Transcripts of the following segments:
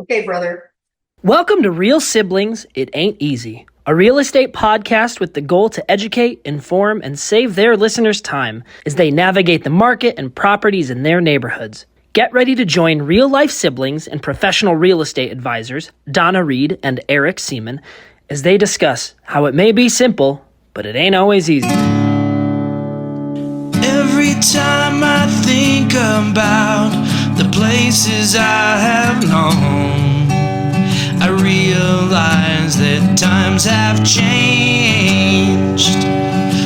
Okay, brother. Welcome to Real Siblings, It Ain't Easy, a real estate podcast with the goal to educate, inform, and save their listeners time as they navigate the market and properties in their neighborhoods. Get ready to join real-life siblings and professional real estate advisors, Donna Reed and Eric Seemann, as they discuss how it may be simple, but it ain't always easy. Every time I think about the places I have known, I realize that times have changed.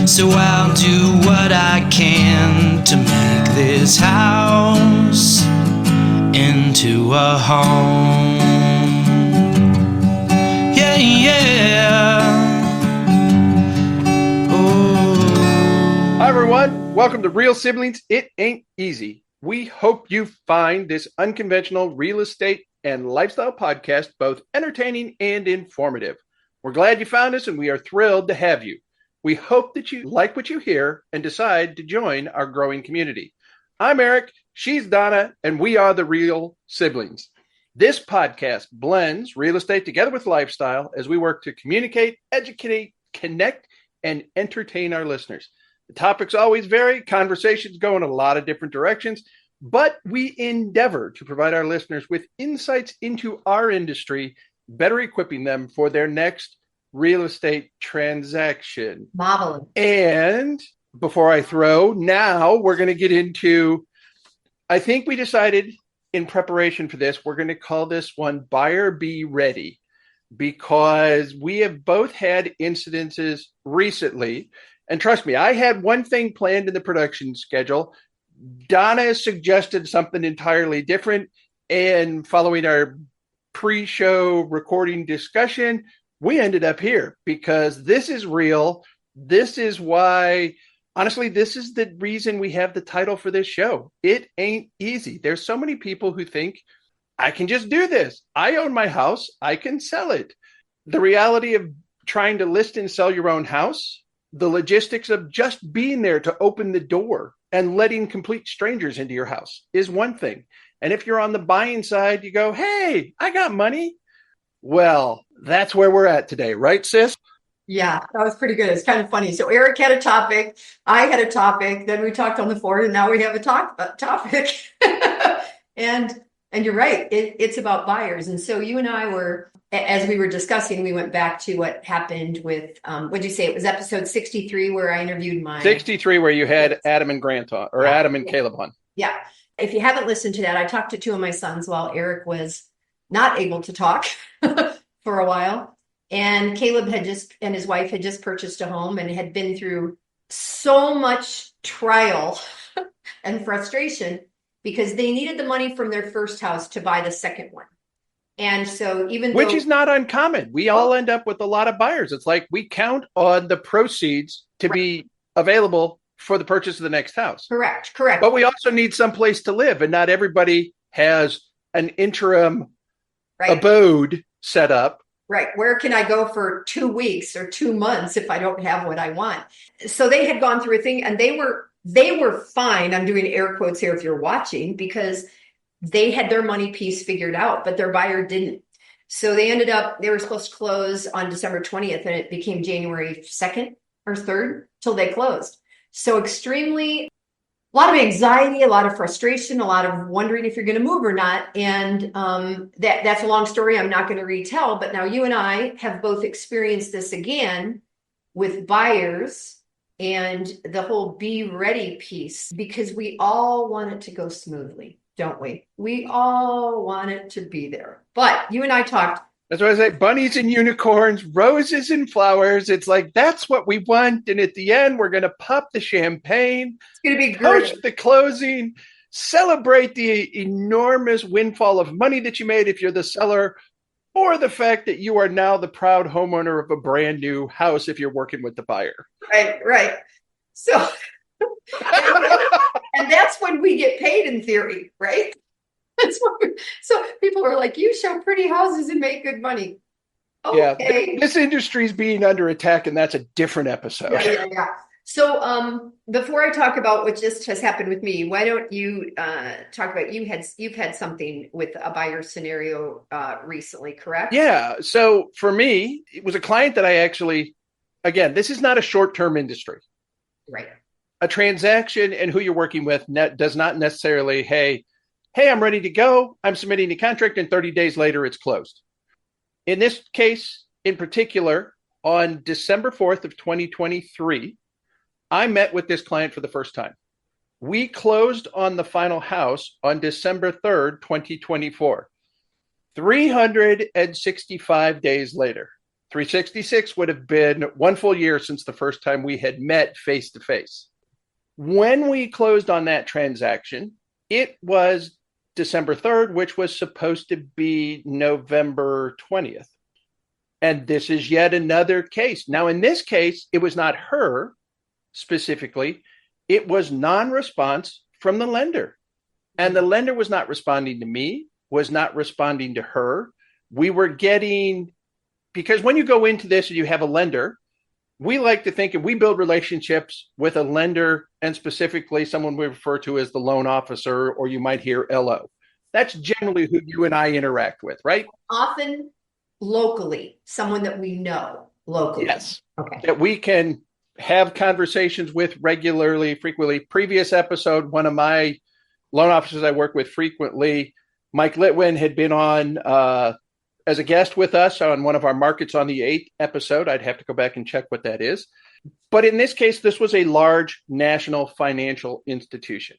So I'll do what I can to make this house into a home. Yeah, yeah. Oh. Hi, everyone. Welcome to Real Siblings, It Ain't Easy. We hope you find this unconventional real estate and lifestyle podcast both entertaining and informative. We're glad you found us, and we are thrilled to have you. We hope that you like what you hear and decide to join our growing community. I'm Eric, she's Donna, and we are the Real Siblings. This podcast blends real estate together with lifestyle as we work to communicate, educate, connect, and entertain our listeners. The topics always vary, conversations go in a lot of different directions, but we endeavor to provide our listeners with insights into our industry, better equipping them for their next real estate transaction. Marvelous. And before I throw, now we're going to get into, I think we decided in preparation for this, we're going to call this one Buyer Be Ready, because we have both had incidences recently. And trust me, I had one thing planned in the production schedule. Donna suggested something entirely different. And following our pre-show recording discussion, we ended up here because this is real. This is why, honestly, this is the reason we have the title for this show. It ain't easy. There's so many people who think, I can just do this. I own my house. I can sell it. The reality of trying to list and sell your own house, the logistics of just being there to open the door and letting complete strangers into your house is one thing. And if you're on the buying side, you go, hey, I got money. Well, that's where we're at today, right, sis? Yeah, that was pretty good. It's kind of funny. So Eric had a topic, I had a topic, then we talked on the floor, and now we have a topic. And you're right, it's about buyers. And so you and I were, as we were discussing, we went back to what happened with, what'd you say? It was episode 63 where I interviewed 63 where you had Adam and Grant on, or Adam and Caleb on. Yeah. If you haven't listened to that, I talked to two of my sons while Eric was not able to talk for a while. And Caleb and his wife had just purchased a home and had been through so much trial and frustration because they needed the money from their first house to buy the second one. And so which is not uncommon. We all end up with a lot of buyers. It's like we count on the proceeds to be available for the purchase of the next house. Correct. But we also need some place to live, and not everybody has an interim abode set up. Right. Where can I go for 2 weeks or 2 months if I don't have what I want? So they had gone through a thing, and they were fine. I'm doing air quotes here if you're watching, because they had their money piece figured out, but their buyer didn't. So they were supposed to close on December 20th, and it became January 2nd or 3rd till they closed. So a lot of anxiety, a lot of frustration, a lot of wondering if you're going to move or not. And that's a long story I'm not going to retell. But now you and I have both experienced this again with buyers and the whole be ready piece, because we all want it to go smoothly, don't we? We all want it to be there. But you and I talked. That's what I say. Bunnies and unicorns, roses and flowers. It's like, that's what we want. And at the end, we're going to pop the champagne. It's going to be great. Post the closing, celebrate the enormous windfall of money that you made if you're the seller, or the fact that you are now the proud homeowner of a brand new house if you're working with the buyer. Right. So, and that's when we get paid in theory, right? So people are like, you show pretty houses and make good money. Okay. Yeah, this industry is being under attack, and that's a different episode. Yeah. So before I talk about what just has happened with me, why don't you talk about you've had something with a buyer scenario recently, correct? Yeah. So for me, it was a client that I actually, again, this is not a short-term industry. Right. A transaction and who you're working with does not necessarily, hey, I'm ready to go. I'm submitting the contract, and 30 days later, it's closed. In this case, in particular, on December 4th of 2023, I met with this client for the first time. We closed on the final house on December 3rd, 2024. 365 days later. 366 would have been 1 full year since the first time we had met face to face. When we closed on that transaction, it was December 3rd, which was supposed to be November 20th. And this is yet another case. Now, in this case, it was not her specifically. It was non-response from the lender. And the lender was not responding to me, was not responding to her. We were getting, because when you go into this and you have a lender, we like to think, and we build relationships with a lender, and specifically someone we refer to as the loan officer, or you might hear LO. That's generally who you and I interact with, right? Often locally, someone that we know locally. Yes. Okay. That we can have conversations with regularly, frequently. Previous episode, one of my loan officers I work with frequently, Mike Litwin, had been on as a guest with us on one of our Markets on the Aint episode. I'd have to go back and check what that is. But in this case, this was a large national financial institution.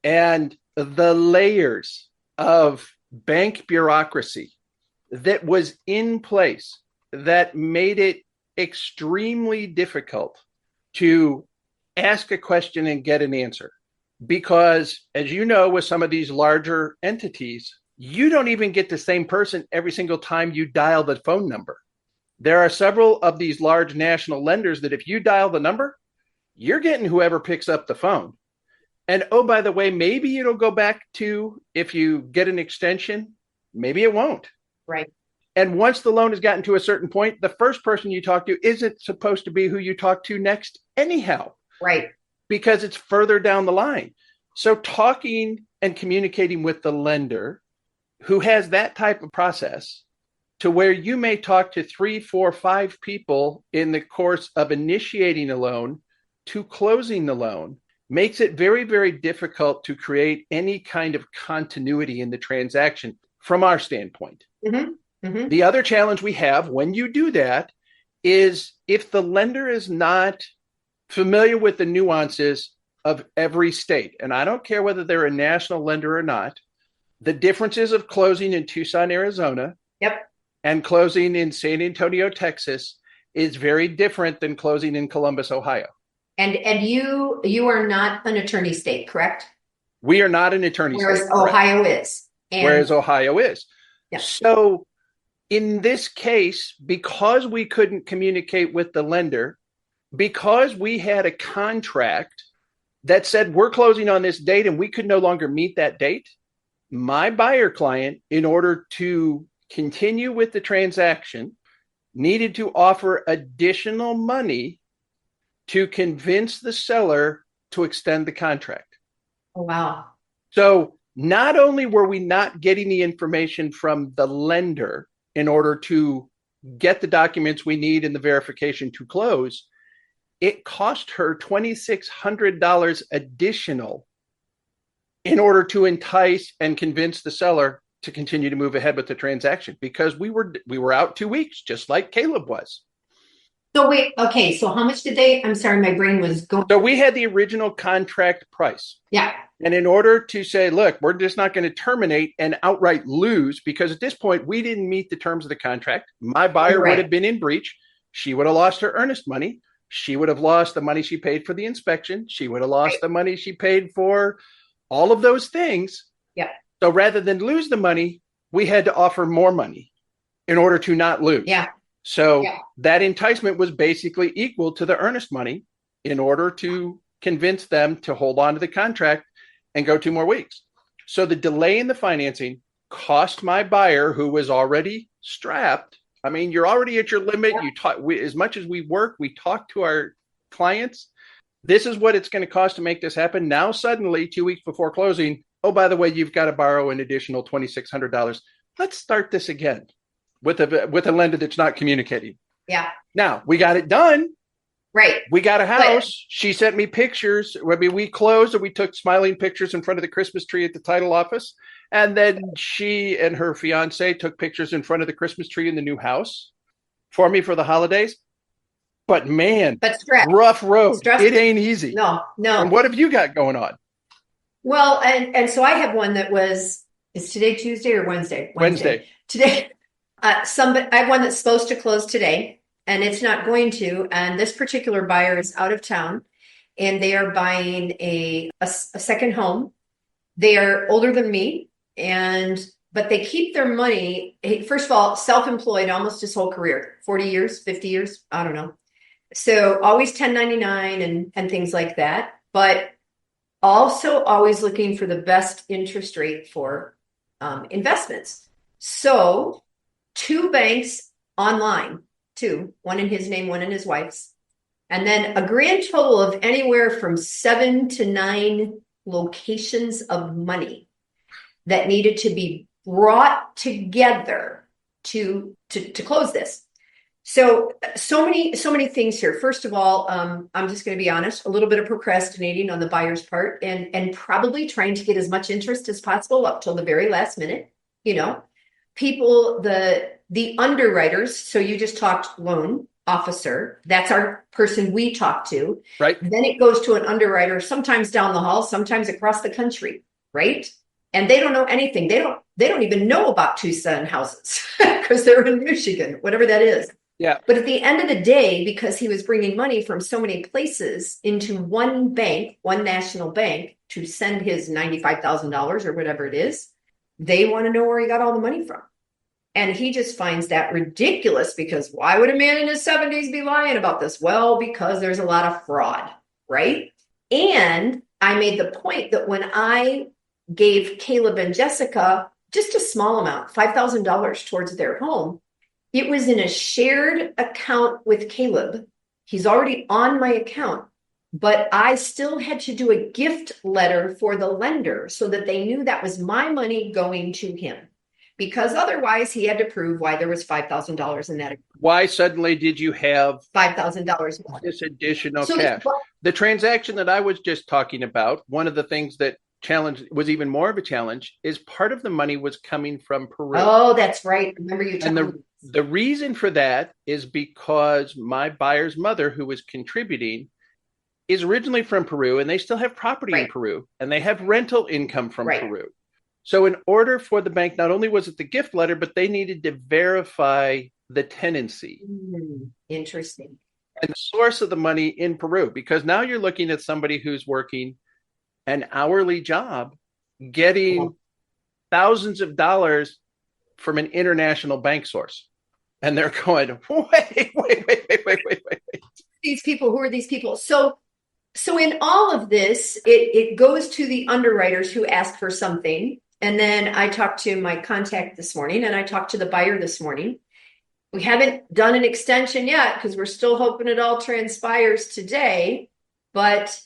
And the layers of bank bureaucracy that was in place that made it extremely difficult to ask a question and get an answer. Because, as you know, with some of these larger entities, you don't even get the same person every single time you dial the phone number. There are several of these large national lenders that if you dial the number, you're getting whoever picks up the phone. And oh, by the way, maybe it'll go back to, if you get an extension, maybe it won't. Right. And once the loan has gotten to a certain point, the first person you talk to isn't supposed to be who you talk to next anyhow. Right. Because it's further down the line. So talking and communicating with the lender who has that type of process, to where you may talk to 3, 4, 5 people in the course of initiating a loan to closing the loan, makes it very, very difficult to create any kind of continuity in the transaction from our standpoint. Mm-hmm. Mm-hmm. The other challenge we have when you do that is if the lender is not familiar with the nuances of every state, and I don't care whether they're a national lender or not, the differences of closing in Tucson, Arizona, Yep. and closing in San Antonio, Texas, is very different than closing in Columbus, Ohio. And you are not an attorney state, correct? We are not an attorney Whereas state. Ohio is. And Whereas Ohio is. Yeah. So in this case, because we couldn't communicate with the lender, because we had a contract that said we're closing on this date and we could no longer meet that date, my buyer client, in order to continue with the transaction, needed to offer additional money to convince the seller to extend the contract. Oh, wow. So not only were we not getting the information from the lender in order to get the documents we need and the verification to close, it cost her $2,600 additional in order to entice and convince the seller to continue to move ahead with the transaction, because we were out 2 weeks, just like Caleb was. So wait, okay, so how much did I'm sorry, my brain was going. So we had the original contract price. Yeah. And in order to say, look, we're just not going to terminate and outright lose, because at this point, we didn't meet the terms of the contract. My buyer would have been in breach. She would have lost her earnest money. She would have lost the money she paid for the inspection. She would have lost the money she paid for all of those things. Yeah. So rather than lose the money, we had to offer more money in order to not lose. Yeah. So that enticement was basically equal to the earnest money in order to convince them to hold on to the contract and go 2 more weeks. So the delay in the financing cost my buyer, who was already strapped. I mean, you're already at your limit. As much as we work, we talk to our clients. This is what it's going to cost to make this happen. Now, suddenly, 2 weeks before closing, oh, by the way, you've got to borrow an additional $2,600. Let's start this again with a lender that's not communicating. Yeah. Now, we got it done. Right. We got a house. She sent me pictures. I mean, we closed and we took smiling pictures in front of the Christmas tree at the title office. And then she and her fiance took pictures in front of the Christmas tree in the new house for me for the holidays. But man, rough road. It ain't easy. No. And what have you got going on? Well, and so I have one that is today Tuesday or Wednesday? Wednesday. Today. I have one that's supposed to close today, and it's not going to. And this particular buyer is out of town, and they are buying a second home. They are older than me, but they keep their money. First of all, self-employed almost his whole career, 40 years, 50 years, I don't know. So always 1099 and things like that, but also always looking for the best interest rate for investments. So 2 banks online, 2, one in his name, one in his wife's, and then a grand total of anywhere from 7 to 9 locations of money that needed to be brought together to close this. So many things here. First of all, I'm just going to be honest, a little bit of procrastinating on the buyer's part and probably trying to get as much interest as possible up till the very last minute. You know, people, the underwriters. So you just talked loan officer. That's our person we talk to. Right. Then it goes to an underwriter, sometimes down the hall, sometimes across the country. Right. And they don't know anything. They don't even know about Tucson houses because they're in Michigan, whatever that is. Yeah. But at the end of the day, because he was bringing money from so many places into one bank, one national bank, to send his $95,000 or whatever it is, they want to know where he got all the money from. And he just finds that ridiculous because why would a man in his 70s be lying about this? Well, because there's a lot of fraud, right? And I made the point that when I gave Caleb and Jessica just a small amount, $5,000 towards their home, it was in a shared account with Caleb. He's already on my account, but I still had to do a gift letter for the lender so that they knew that was my money going to him, because otherwise he had to prove why there was $5,000 in that account. Why suddenly did you have $5,000 more? This additional cash? The transaction that I was just talking about, one of the things that was even more of a challenge is part of the money was coming from Peru. Oh, that's right. Remember you told me. The reason for that is because my buyer's mother, who was contributing, is originally from Peru, and they still have property in Peru, and they have rental income from Peru. So in order for the bank, not only was it the gift letter, but they needed to verify the tenancy. Interesting. And the source of the money in Peru, because now you're looking at somebody who's working an hourly job, getting thousands of dollars from an international bank source. And they're going, wait. These people, who are these people? So in all of this, it goes to the underwriters who ask for something. And then I talked to my contact this morning and I talked to the buyer this morning. We haven't done an extension yet because we're still hoping it all transpires today. But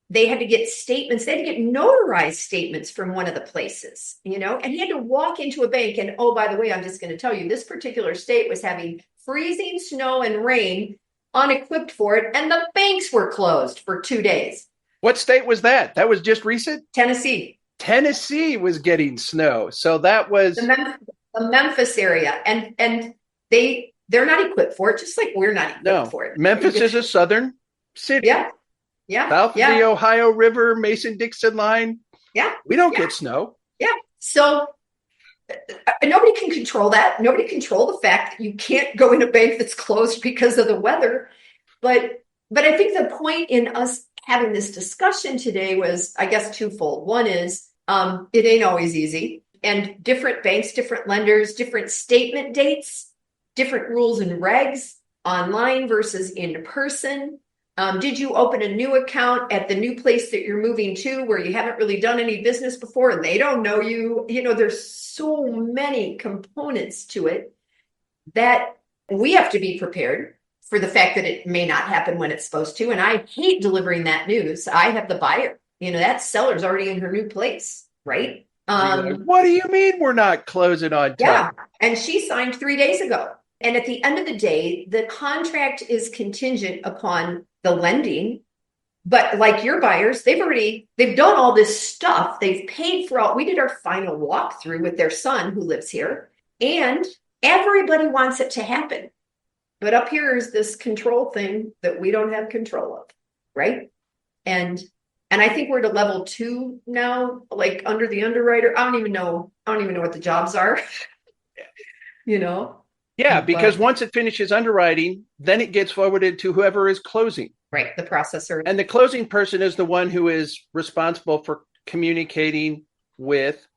they had to get statements. They had to get notarized statements from one of the places, you know, and he had to walk into a bank. And oh, by the way, I'm just going to tell you, this particular state was having freezing snow and rain, unequipped for it. And the banks were closed for 2 days. What state was that? That was just recent? Tennessee. Tennessee was getting snow. So that was the Memphis area. And they're not equipped for it, just like we're not equipped for it. Memphis is a southern city. Yeah. South of the Ohio River, Mason-Dixon line. Yeah. We don't get snow. Yeah. So nobody can control that. Nobody can control the fact that you can't go in a bank that's closed because of the weather. But I think the point in us having this discussion today was, I guess, twofold. One is it ain't always easy. And different banks, different lenders, different statement dates, different rules and regs, online versus in person. Did you open a new account at the new place that you're moving to where you haven't really done any business before and they don't know you? You know, there's so many components to it that we have to be prepared for the fact that it may not happen when it's supposed to. And I hate delivering that news. I have the buyer, that seller's already in her new place, right? What do you mean we're not closing on time? Yeah. And she signed 3 days ago. And at the end of the day, the contract is contingent upon the lending. But like your buyers, they've done all this stuff. They've paid for we did our final walkthrough with their son who lives here, and everybody wants it to happen. But up here is this control thing that we don't have control of, right? And I think we're to level 2 now, like under the underwriter. I don't even know what the jobs are. Yeah, because once it finishes underwriting, then it gets forwarded to whoever is closing. Right, the processor. And the closing person is the one who is responsible for communicating with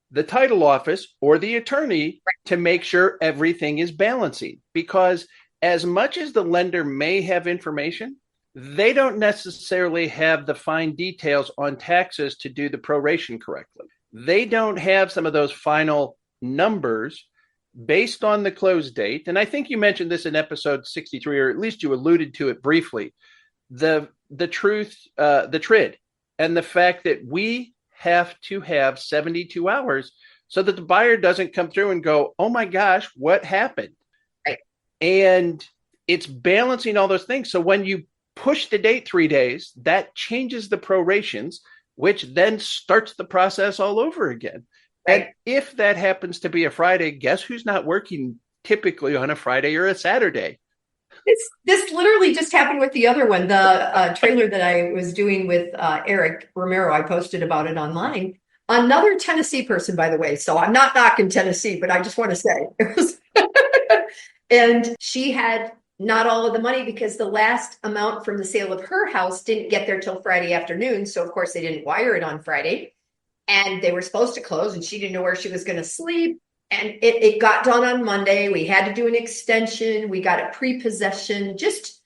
the title office or the attorney to make sure everything is balancing. Because as much as the lender may have information, they don't necessarily have the fine details on taxes to do the proration correctly. They don't have some of those final numbers based on the close date. And I think you mentioned this in episode 63, or at least you alluded to it briefly. The TRID, and the fact that we have to have 72 hours so that the buyer doesn't come through and go, oh my gosh, what happened? Right. And it's balancing all those things. So when you push the date 3 days, that changes the prorations, which then starts the process all over again. Right. And if that happens to be a Friday, guess who's not working typically on a Friday or a Saturday? This literally just happened with the other one, the trailer that I was doing with Eric Romero. I posted about it online. Another Tennessee person, by the way. So I'm not knocking Tennessee, but I just want to say it was. And she had not all of the money because the last amount from the sale of her house didn't get there till Friday afternoon. So of course they didn't wire it on Friday, and they were supposed to close, and she didn't know where she was going to sleep. And it got done on Monday. We had to do an extension. We got a prepossession, just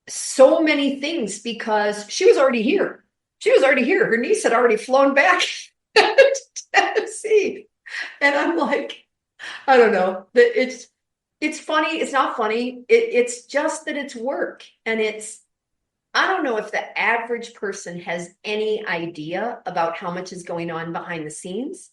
so many things because she was already here. Her niece had already flown back to Tennessee. And I'm like, I don't know. It's funny. It's not funny. It's just that it's work. And I don't know if the average person has any idea about how much is going on behind the scenes.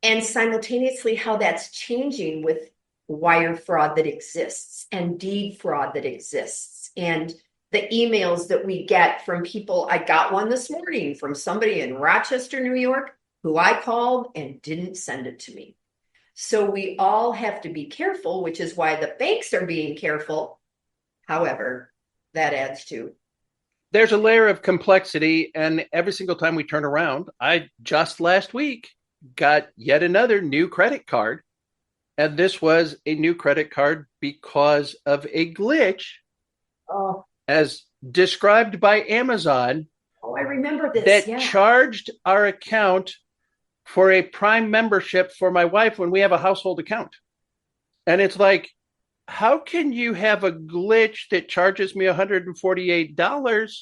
And simultaneously, how that's changing with wire fraud that exists and deed fraud that exists. And the emails that we get from people. I got one this morning from somebody in Rochester, New York, who I called and didn't send it to me. So we all have to be careful, which is why the banks are being careful. However, that adds to. There's a layer of complexity. And every single time we turn around, I just last week got yet another new credit card. And this was a new credit card because of a glitch, as described by Amazon. Oh, I remember this. That charged our account for a Prime membership for my wife when we have a household account. And it's like, how can you have a glitch that charges me $148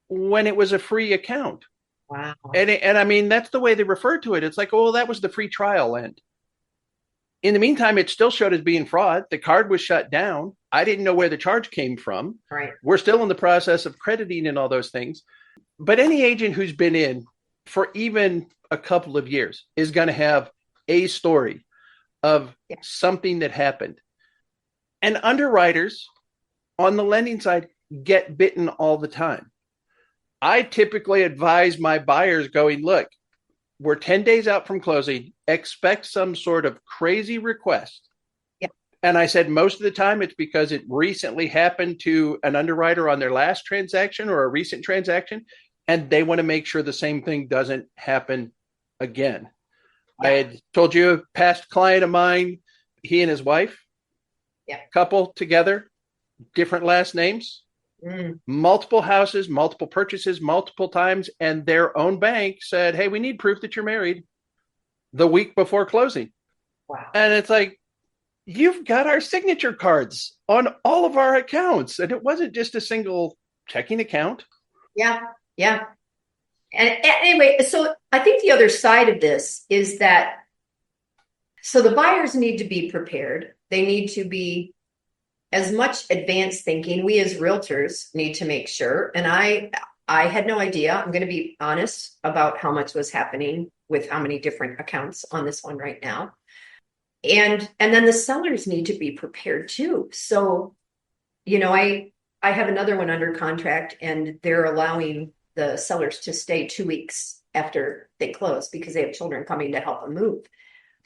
when it was a free account? Wow. And I mean, that's the way they refer to it. It's like, oh, well, that was the free trial end. In the meantime, it still showed as being fraud. The card was shut down. I didn't know where the charge came from. Right. We're still in the process of crediting and all those things. But any agent who's been in for even a couple of years is going to have a story of something that happened. And underwriters on the lending side get bitten all the time. I typically advise my buyers going, look, we're 10 days out from closing. Expect some sort of crazy request. Yep. And I said, most of the time it's because it recently happened to an underwriter on their last transaction or a recent transaction, and they want to make sure the same thing doesn't happen again. Yeah. I had told you a past client of mine, he and his wife, couple together, different last names. Multiple houses, multiple purchases, multiple times, and their own bank said, hey, we need proof that you're married the week before closing. Wow. And it's like, you've got our signature cards on all of our accounts. And it wasn't just a single checking account. Yeah. And anyway, so I think the other side of this is that, so the buyers need to be prepared. They need to be as much advanced thinking, we as realtors need to make sure. And I had no idea. I'm going to be honest about how much was happening with how many different accounts on this one right now. And then the sellers need to be prepared too. So, I have another one under contract, and they're allowing the sellers to stay 2 weeks after they close because they have children coming to help them move.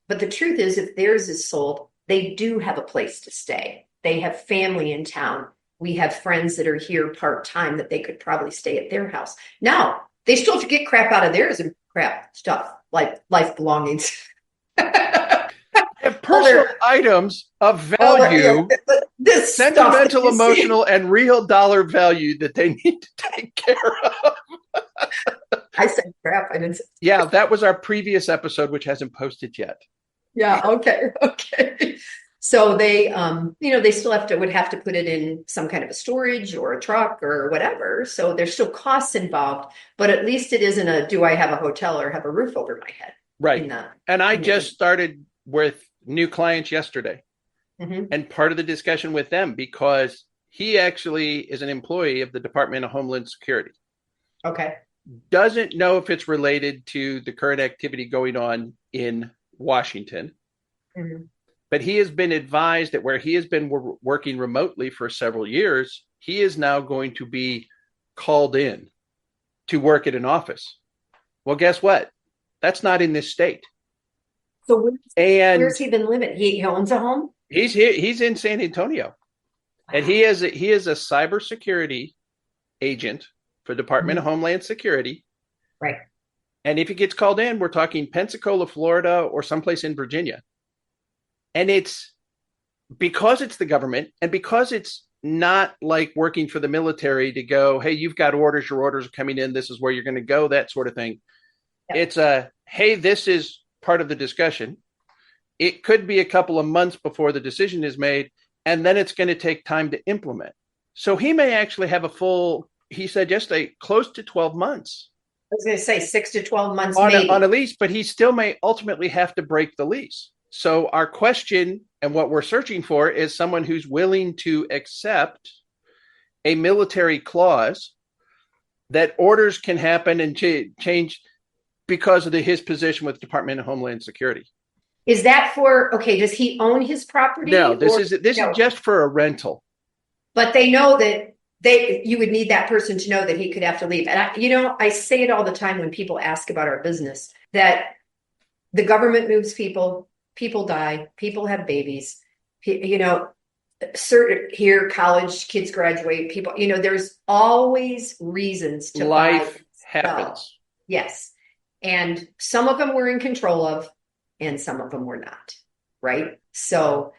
But the truth is, if theirs is sold, they do have a place to stay. They have family in town. We have friends that are here part-time that they could probably stay at their house. Now, they still have to get crap out of theirs and crap stuff like life belongings. And personal items of value, this sentimental, emotional, and real dollar value that they need to take care of. I said crap. I didn't say. Yeah, that was our previous episode, which hasn't posted yet. Yeah. Okay. So they, they still would have to put it in some kind of a storage or a truck or whatever. So there's still costs involved, but at least it isn't a, do I have a hotel or have a roof over my head? Right. And I just started with new clients yesterday. Mm-hmm. And part of the discussion with them, because he actually is an employee of the Department of Homeland Security. Okay. Doesn't know if it's related to the current activity going on in Washington. Mm-hmm. But he has been advised that where he has been working remotely for several years, he is now going to be called in to work at an office. Well, guess what? That's not in this state. So where's he been living? He owns a home? He's here. He's in San Antonio. Wow. And he is a cybersecurity agent for Department of Homeland Security. Right. And if he gets called in, we're talking Pensacola, Florida, or someplace in Virginia. And it's because it's the government, and because it's not like working for the military to go, hey, you've got orders, your orders are coming in, this is where you're going to go, that sort of thing. Yep. It's hey, this is part of the discussion. It could be a couple of months before the decision is made, and then it's going to take time to implement. So he may actually have he said yesterday, close to 12 months. I was going to say 6 to 12 months on a lease, but he still may ultimately have to break the lease. So our question and what we're searching for is someone who's willing to accept a military clause that orders can happen and change because of his position with the Department of Homeland Security. Is that does he own his property? No, this is just for a rental. But they know that you would need that person to know that he could have to leave. And I say it all the time when people ask about our business, that the government moves people die, people have babies, here, college kids graduate, people, there's always reasons to life happens. Yes. And some of them we're in control of, and some of them were not. Right. So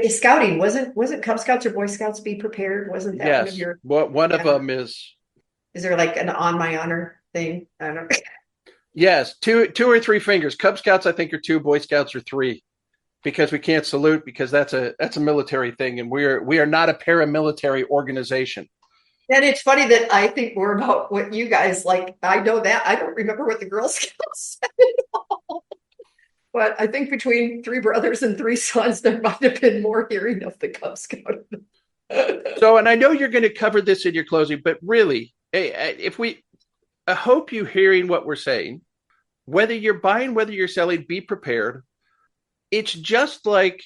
scouting wasn't Cub Scouts or Boy Scouts Be Prepared? Wasn't that one of your? One of them is there like an on my honor thing? I don't know. Yes, two or three fingers. Cub Scouts, I think, are 2. Boy Scouts are 3, because we can't salute because that's a military thing, and we are not a paramilitary organization. And it's funny that I think more about what you guys like. I know that I don't remember what the Girl Scouts said at all. But I think between 3 brothers and 3 sons, there might have been more hearing of the Cub Scout. So, and I know you're going to cover this in your closing, but really, I hope you're hearing what we're saying. Whether you're buying, whether you're selling, be prepared. It's just like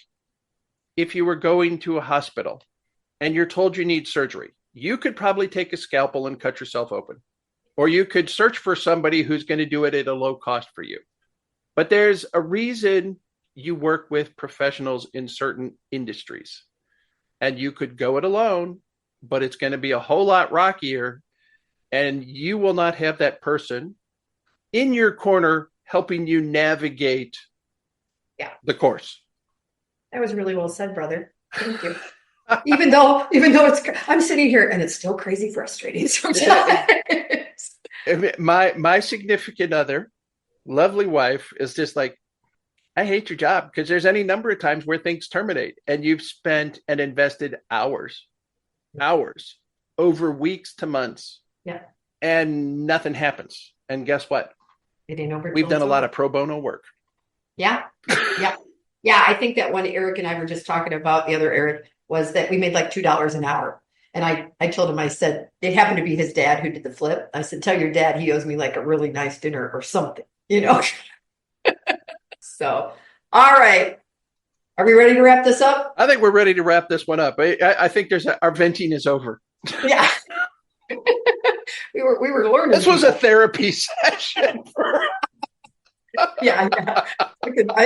if you were going to a hospital and you're told you need surgery. You could probably take a scalpel and cut yourself open. Or you could search for somebody who's going to do it at a low cost for you. But there's a reason you work with professionals in certain industries. And you could go it alone, but it's going to be a whole lot rockier. And you will not have that person in your corner helping you navigate the course. That was really well said, brother. Thank you. even though I'm sitting here and it's still crazy frustrating sometimes. My significant other, lovely wife, is just like, I hate your job, because there's any number of times where things terminate and you've spent and invested hours over weeks to months. Yeah. And nothing happens. And guess what? It ain't over. We've done a lot of pro bono work. Yeah. Yeah. Yeah. I think that one Eric and I were just talking about, the other Eric, was that we made like $2 an hour. And I told him, I said, it happened to be his dad who did the flip. I said, tell your dad he owes me like a really nice dinner or something, you know? So, all right. Are we ready to wrap this up? I think we're ready to wrap this one up. I think our venting is over. Yeah. we were learning. This was a therapy session. Yeah.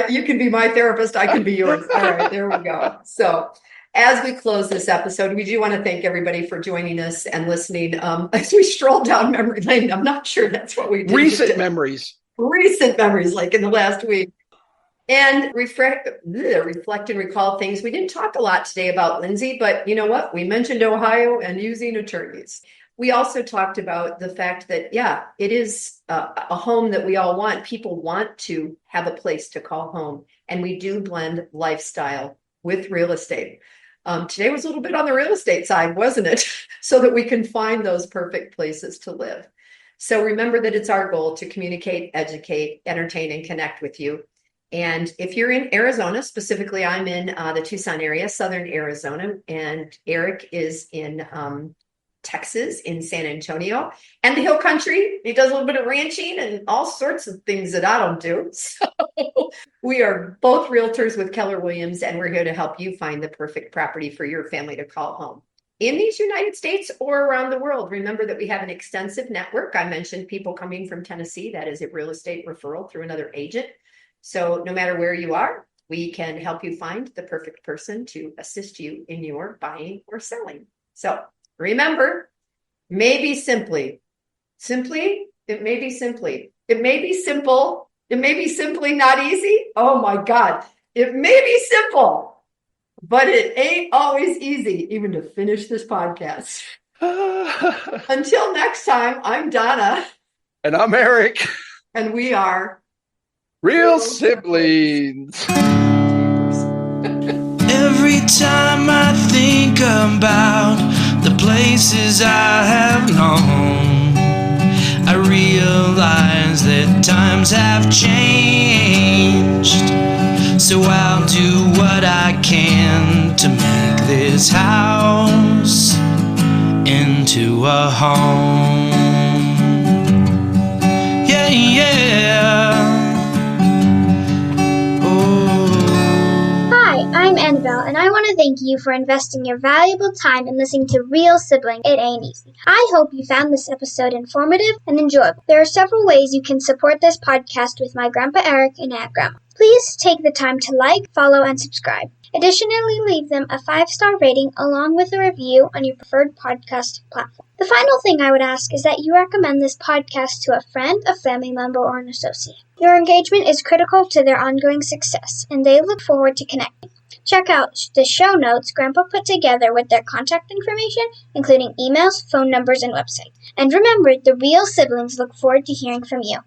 You can be my therapist. I can be yours. All right, there we go. So as we close this episode, we do want to thank everybody for joining us and listening. As we stroll down memory lane, I'm not sure that's what we did. Recent memories, like in the last week. And reflect and recall things. We didn't talk a lot today about Lindsey, but you know what? We mentioned Ohio and using attorneys. We also talked about the fact that, yeah, it is a home that we all want. People want to have a place to call home. And we do blend lifestyle with real estate. Today was a little bit on the real estate side, wasn't it? So that we can find those perfect places to live. So remember that it's our goal to communicate, educate, entertain, and connect with you. And if you're in Arizona, specifically, I'm in the Tucson area, Southern Arizona, and Eric is in Texas, in San Antonio, and the Hill Country. He does a little bit of ranching and all sorts of things that I don't do. So we are both realtors with Keller Williams, and we're here to help you find the perfect property for your family to call home. In these United States or around the world, remember that we have an extensive network. I mentioned people coming from Tennessee. That is a real estate referral through another agent. So no matter where you are, we can help you find the perfect person to assist you in your buying or selling. So remember, it may be simply, it may be simply not easy. Oh my God, it may be simple, but it ain't always easy even to finish this podcast. Until next time, I'm Donna. And I'm Eric. And we are Real Siblings. Every time I think about the places I have known, I realize that times have changed. So I'll do what I can to make this house into a home. Yeah, yeah. I'm Annabelle, and I want to thank you for investing your valuable time in listening to Real Sibling. It Ain't Easy. I hope you found this episode informative and enjoyable. There are several ways you can support this podcast with my Grandpa Eric and Aunt Grandma. Please take the time to like, follow, and subscribe. Additionally, leave them a 5-star rating along with a review on your preferred podcast platform. The final thing I would ask is that you recommend this podcast to a friend, a family member, or an associate. Your engagement is critical to their ongoing success, and they look forward to connecting. Check out the show notes Grandpa put together with their contact information, including emails, phone numbers, and website. And remember, the Real Siblings look forward to hearing from you.